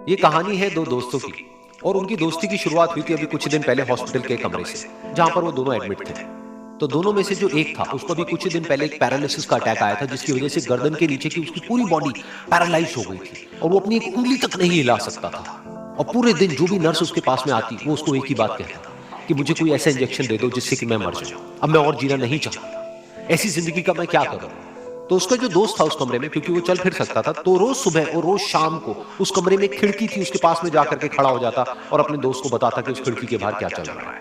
ये कहानी है दो दोस्तों की और उनकी दोस्ती की शुरुआत हुई थी अभी कुछ दिन पहले हॉस्पिटल के कमरे से, जहां पर वो दोनों एडमिट थे। तो दोनों में से जो एक था उसको भी कुछ दिन पहले एक पैरालिसिस का अटैक आया था, जिसकी वजह से गर्दन के नीचे की उसकी पूरी बॉडी पैरालाइज हो गई थी और वो अपनी एक उंगली तक नहीं हिला सकता था। और पूरे दिन जो भी नर्स उसके पास में आती वो उसको एक ही बात कहता कि मुझे कोई ऐसा इंजेक्शन दे दो जिससे कि मैं मर जाऊं, अब मैं और जीना नहीं चाहता, ऐसी जिंदगी का मैं क्या करूं। तो उसका जो दोस्त था उस कमरे में, क्योंकि वो चल फिर सकता था, तो रोज सुबह और रोज शाम को उस कमरे में एक खिड़की थी, उसके पास में जाकर के खड़ा हो जाता और अपने दोस्त को बताता कि उस खिड़की के बाहर क्या चल रहा है।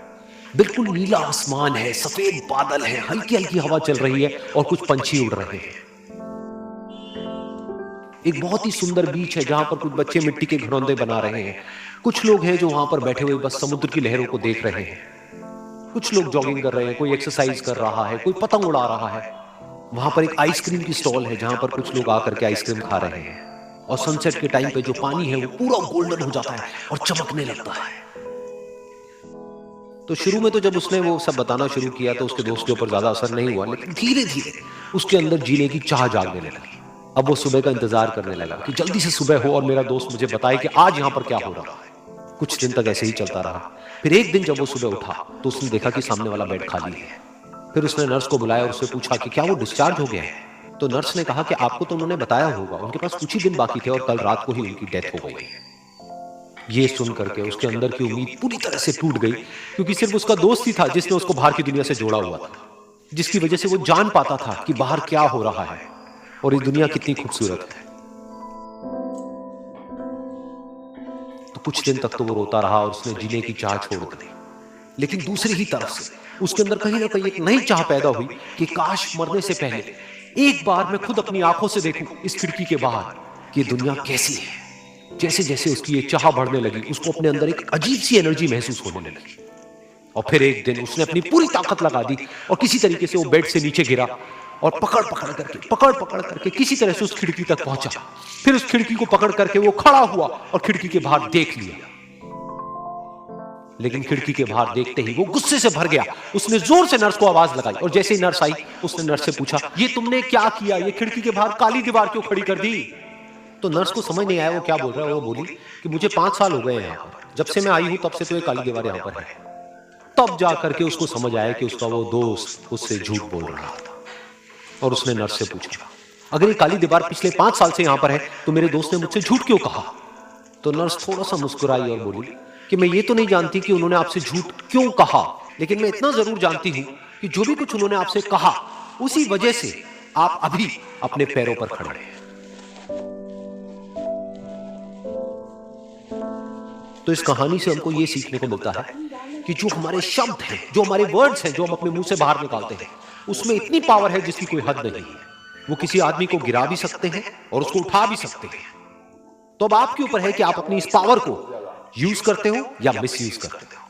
बिल्कुल नीला आसमान है, सफेद बादल है, हल्की हल्की हवा चल रही है और कुछ पंछी उड़ रहे हैं। एक बहुत ही सुंदर बीच है जहां पर कुछ बच्चे मिट्टी के घरौंदे बना रहे हैं। कुछ लोग हैं जो वहां पर बैठे हुए बस समुद्र की लहरों को देख रहे हैं। कुछ लोग जॉगिंग कर रहे हैं, कोई एक्सरसाइज कर रहा है, कोई पतंग उड़ा रहा है। वहां पर एक आइसक्रीम की स्टॉल है जहां पर कुछ लोग आकर के आइसक्रीम खा रहे हैं। और सनसेट के टाइम पे जो पानी है वो पूरा गोल्डन हो जाता है और चमकने लगता है। तो शुरू में तो जब उसने वो सब बताना शुरू किया तो उसके दोस्त के ऊपर ज्यादा असर नहीं हुआ, लेकिन धीरे धीरे उसके अंदर जीने की चाह जागने लगी। अब वो सुबह का इंतजार करने लगा कि जल्दी से सुबह हो और मेरा दोस्त मुझे बताए कि आज यहां पर क्या हो रहा है। कुछ दिन तक ऐसे ही चलता रहा। फिर एक दिन जब वो सुबह उठा तो उसने देखा कि सामने वाला बेड खाली है। फिर उसने नर्स को बुलाया और उससे पूछा कि क्या वो डिस्चार्ज हो गया है। तो नर्स ने कहा कि आपको तो उन्होंने बताया होगा, उनके पास कुछ ही दिन बाकी थे और कल रात को ही उनकी डेथ हो गई। ये सुन करके उसके अंदर की उम्मीद पूरी तरह से टूट गई, क्योंकि सिर्फ उसका दोस्त ही था जिसने उसको बाहर की दुनिया से जोड़ा हुआ था, जिसकी वजह से वो जान पाता था कि बाहर क्या हो रहा है और ये दुनिया कितनी खूबसूरत है। तो कुछ दिन तक तो वो रोता रहा और उसने जीने की चाह छोड़ दी। लेकिन दूसरी ही तरफ से उसके अंदर कहीं ना कहीं एक नई चाह पैदा हुई कि काश मरने से पहले एक बार मैं खुद अपनी आंखों से देखूं इस खिड़की के बाहर कि दुनिया कैसी है। जैसे जैसे उसकी ये चाह बढ़ने लगी, उसको अपने अंदर एक अजीब सी एनर्जी महसूस होने लगी। और फिर एक दिन उसने अपनी पूरी ताकत लगा दी और किसी तरीके से वो बेड से नीचे गिरा और पकड़ पकड़ करके किसी तरह से उस खिड़की तक पहुंचा। फिर उस खिड़की को पकड़ करके वो खड़ा हुआ और खिड़की के बाहर देख लिया। लेकिन खिड़की के बाहर देखते ही वो गुस्से से भर गया। उसने जोर से नर्स को आवाज लगाई और जैसे ही नर्स आई उसने नर्स से पूछा, ये तुमने क्या किया, ये खिड़की के बाहर काली दीवार क्यों खड़ी कर दी। तो नर्स को समझ नहीं आया वो क्या बोल रहा है। वो बोली कि मुझे 5 साल हो गए हैं यहाँ पर, जब से मैं आई हूं तब से तो ये काली दीवार यहाँ पर है। तब जाकर के उसको समझ आया कि उसका वो दोस्त उससे झूठ बोल रहा था। और उसने नर्स से पूछा, अगर ये काली दीवार पिछले 5 साल से यहाँ पर है तो मेरे दोस्त ने मुझसे झूठ क्यों कहा। तो नर्स थोड़ा सा मुस्कुराई और बोली कि मैं ये तो नहीं जानती कि उन्होंने आपसे झूठ क्यों कहा, लेकिन मैं इतना जरूर जानती हूं कि जो भी कुछ उन्होंने आपसे कहा उसी वजह से आप अभी अपने पैरों पर खड़े हैं। तो इस कहानी से हमको ये सीखने को मिलता है कि जो हमारे शब्द हैं, जो हमारे वर्ड्स हैं, जो हम अपने मुंह से बाहर निकालते हैं, उसमें इतनी पावर है जिसकी कोई हद नहीं है। वो किसी आदमी को गिरा भी सकते हैं और उसको उठा भी सकते हैं। तो अब आपके ऊपर है कि आप अपनी इस पावर को यूज करते हो या मिस यूज करते हो।